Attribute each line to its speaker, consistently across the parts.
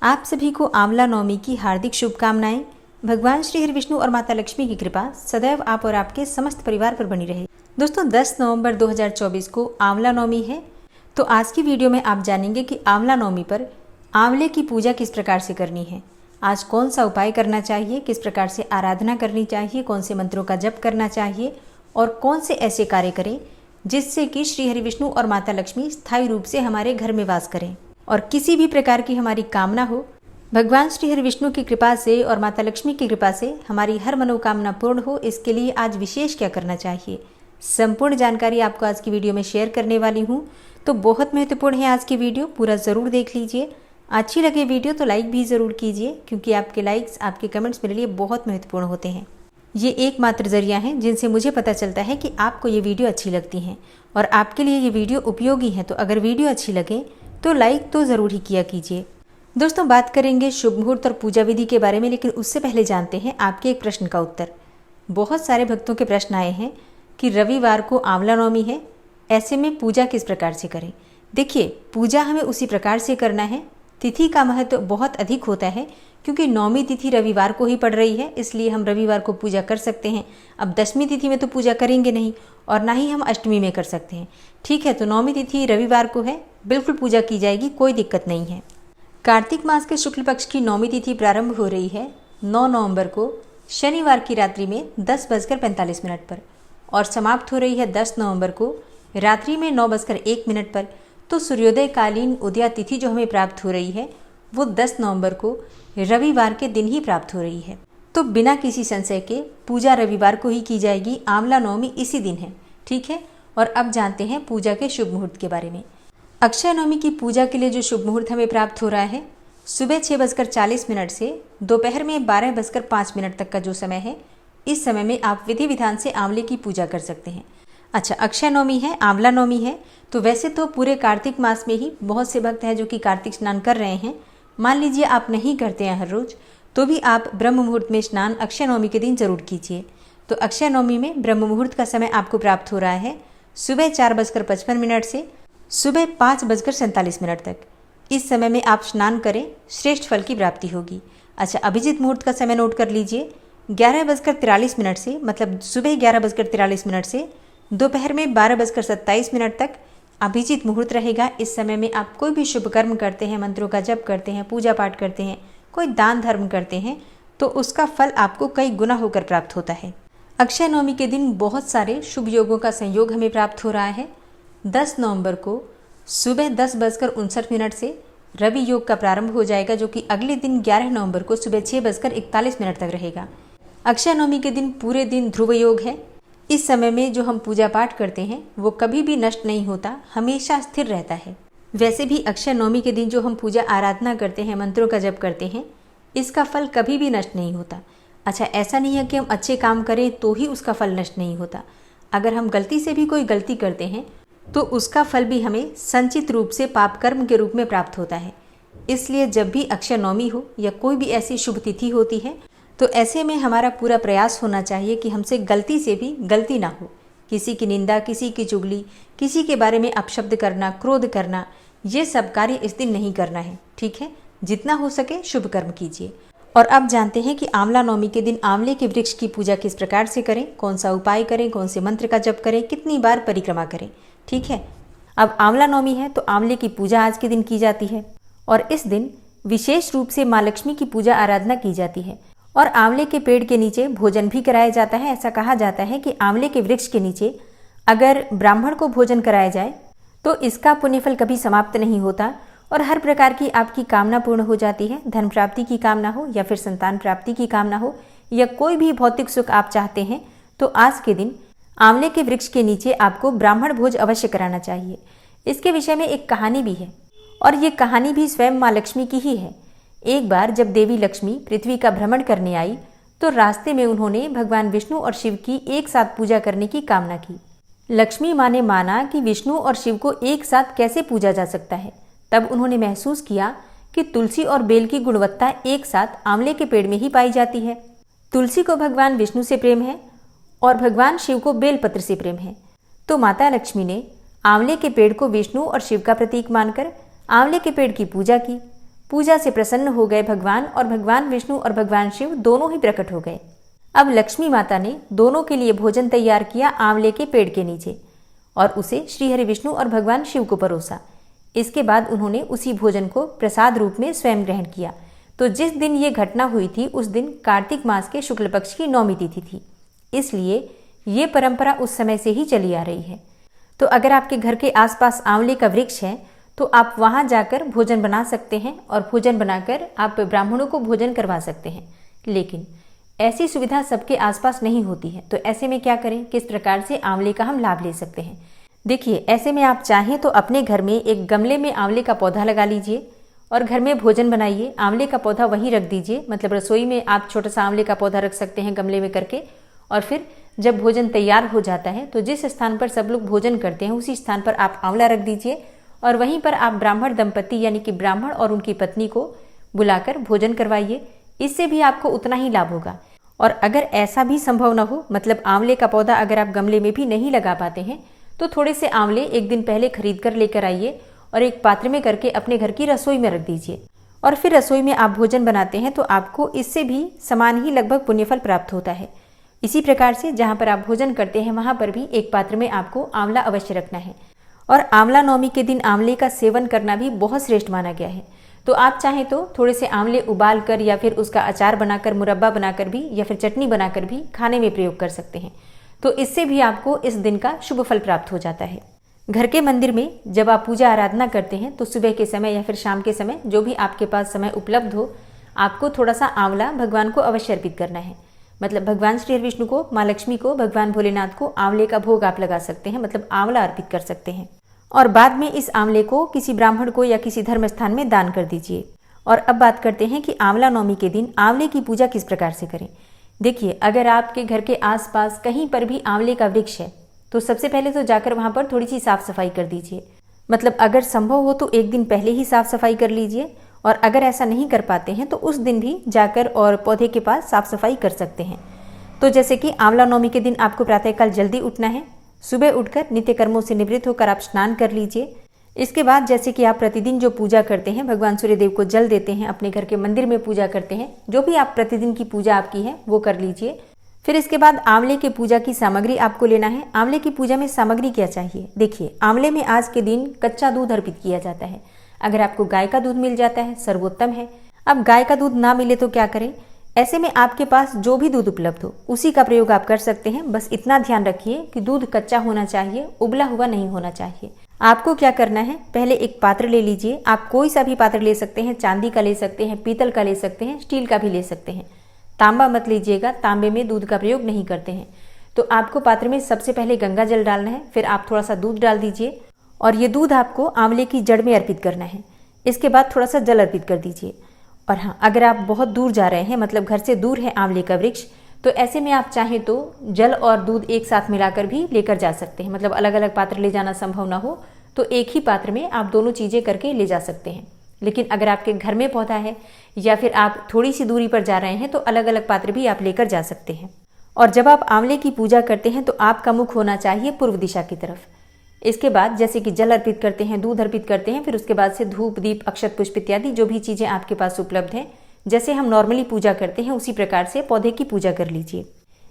Speaker 1: आप सभी को आंवला नवमी की हार्दिक शुभकामनाएं। भगवान श्री हरि विष्णु और माता लक्ष्मी की कृपा सदैव आप और आपके समस्त परिवार पर बनी रहे। दोस्तों 10 नवंबर 2024 को आंवला नवमी है, तो आज की वीडियो में आप जानेंगे कि आंवला नवमी पर आंवले की पूजा किस प्रकार से करनी है, आज कौन सा उपाय करना चाहिए, किस प्रकार से आराधना करनी चाहिए, कौन से मंत्रों का जप करना चाहिए और कौन से ऐसे कार्य करें जिससे कि श्री हरि विष्णु और माता लक्ष्मी स्थायी रूप से हमारे घर में वास करें और किसी भी प्रकार की हमारी कामना हो, भगवान श्री हरि विष्णु की कृपा से और माता लक्ष्मी की कृपा से हमारी हर मनोकामना पूर्ण हो। इसके लिए आज विशेष क्या करना चाहिए, संपूर्ण जानकारी आपको आज की वीडियो में शेयर करने वाली हूँ। तो बहुत महत्वपूर्ण है आज की वीडियो, पूरा ज़रूर देख लीजिए। अच्छी लगे वीडियो तो लाइक भी ज़रूर कीजिए, क्योंकि आपके लाइक्स, आपके कमेंट्स मेरे लिए बहुत महत्वपूर्ण होते हैं। ये एकमात्र जरिया है जिनसे मुझे पता चलता है कि आपको ये वीडियो अच्छी लगती हैं और आपके लिए ये वीडियो उपयोगी है। तो अगर वीडियो अच्छी लगे तो लाइक तो ज़रूर ही किया कीजिए। दोस्तों बात करेंगे शुभ मुहूर्त और पूजा विधि के बारे में, लेकिन उससे पहले जानते हैं आपके एक प्रश्न का उत्तर। बहुत सारे भक्तों के प्रश्न आए हैं कि रविवार को आंवला नवमी है, ऐसे में पूजा किस प्रकार से करें। देखिए, पूजा हमें उसी प्रकार से करना है। तिथि का महत्व बहुत अधिक होता है, क्योंकि नौमी तिथि रविवार को ही पड़ रही है, इसलिए हम रविवार को पूजा कर सकते हैं। अब दशमी तिथि में तो पूजा करेंगे नहीं और ना ही हम अष्टमी में कर सकते हैं, ठीक है। तो नौमी तिथि रविवार को है, बिल्कुल पूजा की जाएगी, कोई दिक्कत नहीं है। कार्तिक मास के शुक्ल पक्ष की नौमी तिथि प्रारंभ हो रही है 9 नवंबर को शनिवार की रात्रि में 10:45 पर और समाप्त हो रही है 10 नवंबर को रात्रि में 9:01 पर। तो सूर्योदय कालीन उदया तिथि जो हमें प्राप्त हो रही है वो 10 नवंबर को रविवार के दिन ही प्राप्त हो रही है। तो बिना किसी संशय के पूजा रविवार को ही की जाएगी, आंवला नवमी इसी दिन है, ठीक है। और अब जानते हैं पूजा के शुभ मुहूर्त के बारे में। अक्षय नवमी की पूजा के लिए जो शुभ मुहूर्त हमें प्राप्त हो रहा है, सुबह 6:40 से दोपहर में 12:05 तक का जो समय है, इस समय में आप विधि विधान से आंवले की पूजा कर सकते हैं। अच्छा, अक्षय नवमी है, आंवला नवमी है, तो वैसे तो पूरे कार्तिक मास में ही बहुत से भक्त हैं जो कि कार्तिक स्नान कर रहे हैं। मान लीजिए आप नहीं करते हैं हर रोज, तो भी आप ब्रह्म मुहूर्त में स्नान अक्षय नवमी के दिन जरूर कीजिए। तो अक्षय नवमी में ब्रह्म मुहूर्त का समय आपको प्राप्त हो रहा है सुबह 4:55 से सुबह 5:47 तक। इस समय में आप स्नान करें, श्रेष्ठ फल की प्राप्ति होगी। अच्छा, अभिजीत मुहूर्त का समय नोट कर लीजिए, 11:43 से, मतलब सुबह 11:43 से दोपहर में 12:27 तक अभिजीत मुहूर्त रहेगा। इस समय में आप कोई भी शुभ कर्म करते हैं, मंत्रों का जप करते हैं, पूजा पाठ करते हैं, कोई दान धर्म करते हैं, तो उसका फल आपको कई गुना होकर प्राप्त होता है। अक्षय नवमी के दिन बहुत सारे शुभ योगों का संयोग हमें प्राप्त हो रहा है। 10 नवंबर को सुबह 10:59 से रवि योग का प्रारंभ हो जाएगा, जो कि अगले दिन 11 नवंबर को सुबह 6:41 तक रहेगा। अक्षय नवमी के दिन पूरे दिन ध्रुव योग है। इस समय में जो हम पूजा पाठ करते हैं वो कभी भी नष्ट नहीं होता, हमेशा स्थिर रहता है। वैसे भी अक्षय नवमी के दिन जो हम पूजा आराधना करते हैं, मंत्रों का जप करते हैं, इसका फल कभी भी नष्ट नहीं होता। अच्छा, ऐसा नहीं है कि हम अच्छे काम करें तो ही उसका फल नष्ट नहीं होता। अगर हम गलती से भी कोई गलती करते हैं तो उसका फल भी हमें संचित रूप से पाप कर्म के रूप में प्राप्त होता है। इसलिए जब भी अक्षय नवमी हो या कोई भी ऐसी शुभ तिथि होती है, तो ऐसे में हमारा पूरा प्रयास होना चाहिए कि हमसे गलती से भी गलती ना हो। किसी की निंदा, किसी की चुगली, किसी के बारे में अपशब्द करना, क्रोध करना, ये सब कार्य इस दिन नहीं करना है, ठीक है। जितना हो सके शुभ कर्म कीजिए। और अब जानते हैं कि आंवला नवमी के दिन आंवले के वृक्ष की पूजा किस प्रकार से करें, कौन सा उपाय करें, कौन से मंत्र का जप करें, कितनी बार परिक्रमा करें, ठीक है। अब आंवला नवमी है तो आंवले की पूजा आज के दिन की जाती है और इस दिन विशेष रूप से माँ लक्ष्मी की पूजा आराधना की जाती है और आंवले के पेड़ के नीचे भोजन भी कराया जाता है। ऐसा कहा जाता है कि आंवले के वृक्ष के नीचे अगर ब्राह्मण को भोजन कराया जाए तो इसका पुण्यफल कभी समाप्त नहीं होता और हर प्रकार की आपकी कामना पूर्ण हो जाती है। धन प्राप्ति की कामना हो या फिर संतान प्राप्ति की कामना हो या कोई भी भौतिक सुख आप चाहते हैं, तो आज के दिन आंवले के वृक्ष के नीचे आपको ब्राह्मण भोज अवश्य कराना चाहिए। इसके विषय में एक कहानी भी है और ये कहानी भी स्वयं माँ लक्ष्मी की ही है। एक बार जब देवी लक्ष्मी पृथ्वी का भ्रमण करने आई तो रास्ते में उन्होंने भगवान विष्णु और शिव की एक साथ पूजा करने की कामना की। लक्ष्मी माँ ने माना कि विष्णु और शिव को एक साथ कैसे पूजा जा सकता है। तब उन्होंने महसूस किया कि तुलसी और बेल की गुणवत्ता एक साथ आंवले के पेड़ में ही पाई जाती है। तुलसी को भगवान विष्णु से प्रेम है और भगवान शिव को बेलपत्र से प्रेम है। तो माता लक्ष्मी ने आंवले के पेड़ को विष्णु और शिव का प्रतीक मानकर आंवले के पेड़ की पूजा की। पूजा से प्रसन्न हो गए भगवान, और भगवान विष्णु और भगवान शिव दोनों ही प्रकट हो गए। अब लक्ष्मी माता ने दोनों के लिए भोजन तैयार किया आंवले के पेड़ के नीचे, और उसे श्रीहरि विष्णु और भगवान शिव को परोसा। इसके बाद उन्होंने उसी भोजन को प्रसाद रूप में स्वयं ग्रहण किया। तो जिस दिन ये घटना हुई थी उस दिन कार्तिक मास के शुक्ल पक्ष की नौमी तिथि थी, इसलिए ये परंपरा उस समय से ही चली आ रही है। तो अगर आपके घर के आसपास आंवले का वृक्ष है तो आप वहां जाकर भोजन बना सकते हैं, और भोजन बनाकर आप ब्राह्मणों को भोजन करवा सकते हैं। लेकिन ऐसी सुविधा सबके आसपास नहीं होती है, तो ऐसे में क्या करें, किस प्रकार से आंवले का हम लाभ ले सकते हैं। देखिए, ऐसे में आप चाहें तो अपने घर में एक गमले में आंवले का पौधा लगा लीजिए और घर में भोजन बनाइए। आंवले का पौधा वहीं रख दीजिए, मतलब रसोई में आप छोटा सा आंवले का पौधा रख सकते हैं गमले में करके। और फिर जब भोजन तैयार हो जाता है तो जिस स्थान पर सब लोग भोजन करते हैं उसी स्थान पर आप आंवला रख दीजिए, और वहीं पर आप ब्राह्मण दंपति यानी कि ब्राह्मण और उनकी पत्नी को बुलाकर भोजन करवाइए। इससे भी आपको उतना ही लाभ होगा। और अगर ऐसा भी संभव न हो, मतलब आंवले का पौधा अगर आप गमले में भी नहीं लगा पाते हैं, तो थोड़े से आंवले एक दिन पहले खरीद कर लेकर आइए और एक पात्र में करके अपने घर की रसोई में रख दीजिए। और फिर रसोई में आप भोजन बनाते हैं तो आपको इससे भी समान ही लगभग पुण्यफल प्राप्त होता है। इसी प्रकार से जहाँ पर आप भोजन करते हैं वहाँ पर भी एक पात्र में आपको आंवला अवश्य रखना है। और आंवला नवमी के दिन आंवले का सेवन करना भी बहुत श्रेष्ठ माना गया है। तो आप चाहें तो थोड़े से आंवले उबाल कर या फिर उसका अचार बनाकर, मुरब्बा बनाकर भी या फिर चटनी बनाकर भी खाने में प्रयोग कर सकते हैं। तो इससे भी आपको इस दिन का शुभ फल प्राप्त हो जाता है। घर के मंदिर में जब आप पूजा आराधना करते हैं तो सुबह के समय या फिर शाम के समय, जो भी आपके पास समय उपलब्ध हो, आपको थोड़ा सा आंवला भगवान को अवश्य अर्पित करना है। मतलब भगवान श्री विष्णु को, माँ लक्ष्मी को, भगवान भोलेनाथ को आंवले का भोग आप लगा सकते हैं, मतलब आंवला अर्पित कर सकते हैं। और बाद में इस आंवले को किसी ब्राह्मण को या किसी धर्म स्थान में दान कर दीजिए। और अब बात करते हैं कि आंवला नवमी के दिन आंवले की पूजा किस प्रकार से करें। देखिए, अगर आपके घर के आसपास कहीं पर भी आंवले का वृक्ष है तो सबसे पहले तो जाकर वहां पर थोड़ी सी साफ सफाई कर दीजिए। मतलब अगर संभव हो तो एक दिन पहले ही साफ सफाई कर लीजिए, और अगर ऐसा नहीं कर पाते हैं तो उस दिन भी जाकर और पौधे के पास साफ सफाई कर सकते हैं। तो जैसे कि आंवला नवमी के दिन आपको प्रातःकाल जल्दी उठना है। सुबह उठकर नित्य कर्मों से निवृत्त होकर आप स्नान कर लीजिए। इसके बाद जैसे कि आप प्रतिदिन जो पूजा करते हैं, भगवान सूर्यदेव को जल देते हैं, अपने घर के मंदिर में पूजा करते हैं, जो भी आप प्रतिदिन की पूजा आपकी है वो कर लीजिए। फिर इसके बाद आंवले की पूजा की सामग्री आपको लेना है। आंवले की पूजा में सामग्री क्या चाहिए? देखिए, आंवले में आज के दिन कच्चा दूध अर्पित किया जाता है। अगर आपको गाय का दूध मिल जाता है सर्वोत्तम है। अब गाय का दूध ना मिले तो क्या करें? ऐसे में आपके पास जो भी दूध उपलब्ध हो उसी का प्रयोग आप कर सकते हैं। बस इतना ध्यान रखिए कि दूध कच्चा होना चाहिए, उबला हुआ नहीं होना चाहिए। आपको क्या करना है, पहले एक पात्र ले लीजिए। आप कोई सा भी पात्र ले सकते हैं, चांदी का ले सकते हैं, पीतल का ले सकते हैं, स्टील का भी ले सकते हैं। तांबा मत लीजिएगा, तांबे में दूध का प्रयोग नहीं करते हैं। तो आपको पात्र में सबसे पहले गंगा जल डालना है, फिर आप थोड़ा सा दूध डाल दीजिए, और ये दूध आपको आंवले की जड़ में अर्पित करना है। इसके बाद थोड़ा सा जल अर्पित कर दीजिए। और हाँ, अगर आप बहुत दूर जा रहे हैं, मतलब घर से दूर है आंवले का वृक्ष, तो ऐसे में आप चाहें तो जल और दूध एक साथ मिलाकर भी लेकर जा सकते हैं। मतलब अलग अलग पात्र ले जाना संभव ना हो तो एक ही पात्र में आप दोनों चीज़ें करके ले जा सकते हैं। लेकिन अगर आपके घर में पौधा है या फिर आप थोड़ी सी दूरी पर जा रहे हैं तो अलग अलग पात्र भी आप लेकर जा सकते हैं। और जब आप आंवले की पूजा करते हैं तो आपका मुख होना चाहिए पूर्व दिशा की तरफ। इसके बाद जैसे कि जल अर्पित करते हैं, दूध अर्पित करते हैं, फिर उसके बाद से धूप, दीप, अक्षत, पुष्प इत्यादि जो भी चीज़ें आपके पास उपलब्ध हैं, जैसे हम नॉर्मली पूजा करते हैं उसी प्रकार से पौधे की पूजा कर लीजिए।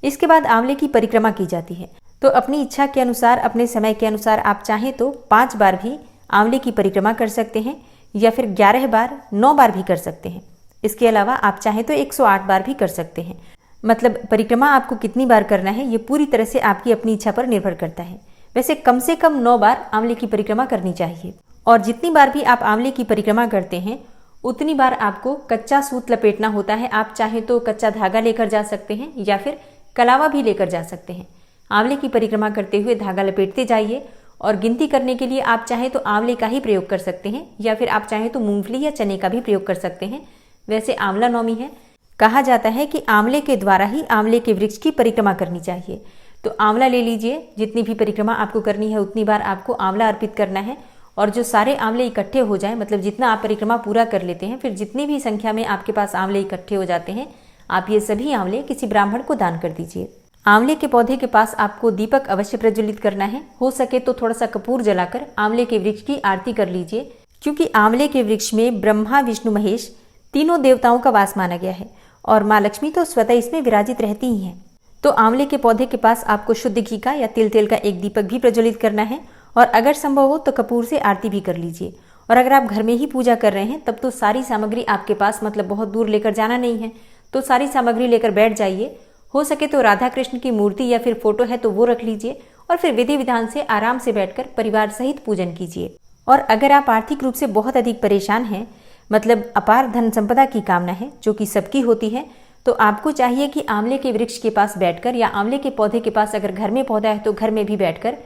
Speaker 1: इसके बाद आंवले की परिक्रमा की जाती है। तो अपनी इच्छा के अनुसार, अपने समय के अनुसार आप चाहें तो 5 बार भी आंवले की परिक्रमा कर सकते हैं, या फिर 11 बार, 9 बार भी कर सकते हैं। इसके अलावा आप चाहें तो 108 बार भी कर सकते हैं। मतलब परिक्रमा आपको कितनी बार करना है ये पूरी तरह से आपकी अपनी इच्छा पर निर्भर करता है। वैसे कम से कम 9 बार आंवले की परिक्रमा करनी चाहिए। और जितनी बार भी आप आंवले की परिक्रमा करते हैं उतनी बार आपको कच्चा सूत लपेटना होता है। आप चाहें तो कच्चा धागा लेकर जा सकते हैं या फिर कलावा भी लेकर जा सकते हैं। आंवले की परिक्रमा करते हुए धागा लपेटते जाइए, और गिनती करने के लिए आप चाहें तो आंवले का ही प्रयोग कर सकते हैं, या फिर आप चाहें तो मूंगफली या चने का भी प्रयोग कर सकते हैं। वैसे आंवला नवमी है, कहा जाता है कि आंवले के द्वारा ही आंवले के वृक्ष की परिक्रमा करनी चाहिए। तो आंवला ले लीजिए, जितनी भी परिक्रमा आपको करनी है उतनी बार आपको आंवला अर्पित करना है। और जो सारे आंवले इकट्ठे हो जाएं, मतलब जितना आप परिक्रमा पूरा कर लेते हैं, फिर जितनी भी संख्या में आपके पास आंवले इकट्ठे हो जाते हैं, आप ये सभी आंवले किसी ब्राह्मण को दान कर दीजिए। आंवले के पौधे के पास आपको दीपक अवश्य प्रज्वलित करना है। हो सके तो थोड़ा सा कपूर जलाकर आंवले के वृक्ष की आरती कर लीजिए। क्योंकि आंवले के वृक्ष में ब्रह्मा, विष्णु, महेश तीनों देवताओं का वास माना गया है और माँ लक्ष्मी तो स्वतः इसमें विराजित रहती ही हैं। तो आंवले के पौधे के पास आपको शुद्ध घी का या तिल का एक दीपक भी प्रज्वलित करना है और अगर संभव हो तो कपूर से आरती भी कर लीजिए। और अगर आप घर में ही पूजा कर रहे हैं तब तो सारी सामग्री आपके पास, मतलब बहुत दूर लेकर जाना नहीं है, तो सारी सामग्री लेकर बैठ जाइए। हो सके तो राधा कृष्ण की मूर्ति या फिर फोटो है तो वो रख लीजिए और फिर विधि विधान से आराम से बैठकर परिवार सहित पूजन कीजिए। और अगर आप आर्थिक रूप से बहुत अधिक परेशान हैं, मतलब अपार धन संपदा की कामना है जो कि सबकी होती है, तो आपको चाहिए कि आंवले के वृक्ष के पास बैठकर या आंवले के पौधे के पास, अगर घर में पौधा है तो घर में भी बैठकर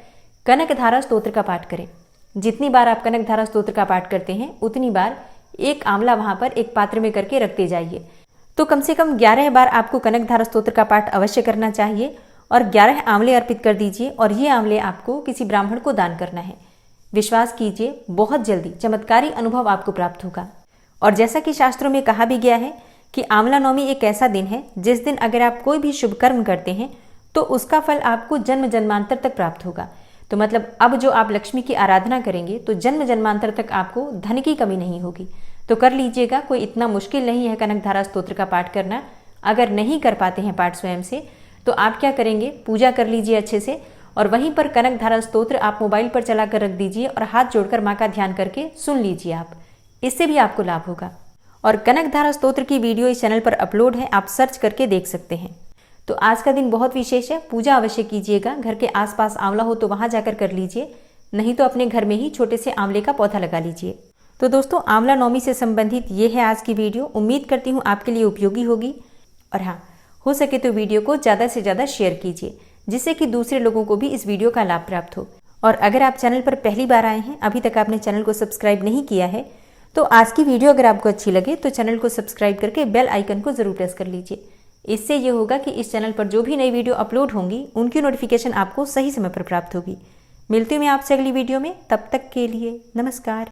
Speaker 1: कनकधारा स्तोत्र का पाठ करें। जितनी बार आप कनकधारा स्तोत्र का पाठ करते हैं उतनी बार एक आंवला वहां पर एक पात्र में करके रखते जाइए। तो कम से कम 11 बार आपको कनकधारा स्तोत्र का पाठ अवश्य करना चाहिए और 11 आंवले अर्पित कर दीजिए और ये आंवले आपको किसी ब्राह्मण को दान करना है। विश्वास कीजिए, बहुत जल्दी चमत्कारी अनुभव आपको प्राप्त होगा। और जैसा कि शास्त्रों में कहा भी गया है कि आंवला नवमी एक ऐसा दिन है जिस दिन अगर आप कोई भी शुभ कर्म करते हैं तो उसका फल आपको जन्म जन्मांतर तक प्राप्त होगा। तो मतलब अब जो आप लक्ष्मी की आराधना करेंगे तो जन्म जन्मांतर तक आपको धन की कमी नहीं होगी। तो कर लीजिएगा, कोई इतना मुश्किल नहीं है कनकधारा स्तोत्र का पाठ करना। अगर नहीं कर पाते हैं पाठ स्वयं से तो आप क्या करेंगे, पूजा कर लीजिए अच्छे से और वहीं पर कनकधारा स्तोत्र आप मोबाइल पर चला कर रख दीजिए और हाथ जोड़कर माँ का ध्यान करके सुन लीजिए आप, इससे भी आपको लाभ होगा। और कनकधारा स्तोत्र की वीडियो इस चैनल पर अपलोड है, आप सर्च करके देख सकते हैं। तो आज का दिन बहुत विशेष है, पूजा अवश्य कीजिएगा। घर के आसपास आंवला हो तो वहां जाकर कर लीजिए, नहीं तो अपने घर में ही छोटे से आंवले का पौधा लगा लीजिए। तो दोस्तों, आंवला नवमी से संबंधित ये है आज की वीडियो। उम्मीद करती हूँ आपके लिए उपयोगी होगी। और हाँ, हो सके तो वीडियो को ज़्यादा से ज़्यादा शेयर कीजिए जिससे कि दूसरे लोगों को भी इस वीडियो का लाभ प्राप्त हो। और अगर आप चैनल पर पहली बार आए हैं, अभी तक आपने चैनल को सब्सक्राइब नहीं किया है, तो आज की वीडियो अगर आपको अच्छी लगे तो चैनल को सब्सक्राइब करके बेल आइकन को जरूर प्रेस कर लीजिए। इससे ये होगा कि इस चैनल पर जो भी नई वीडियो अपलोड होंगी उनकी नोटिफिकेशन आपको सही समय पर प्राप्त होगी। मिलती हूँ मैं आपसे अगली वीडियो में, तब तक के लिए नमस्कार।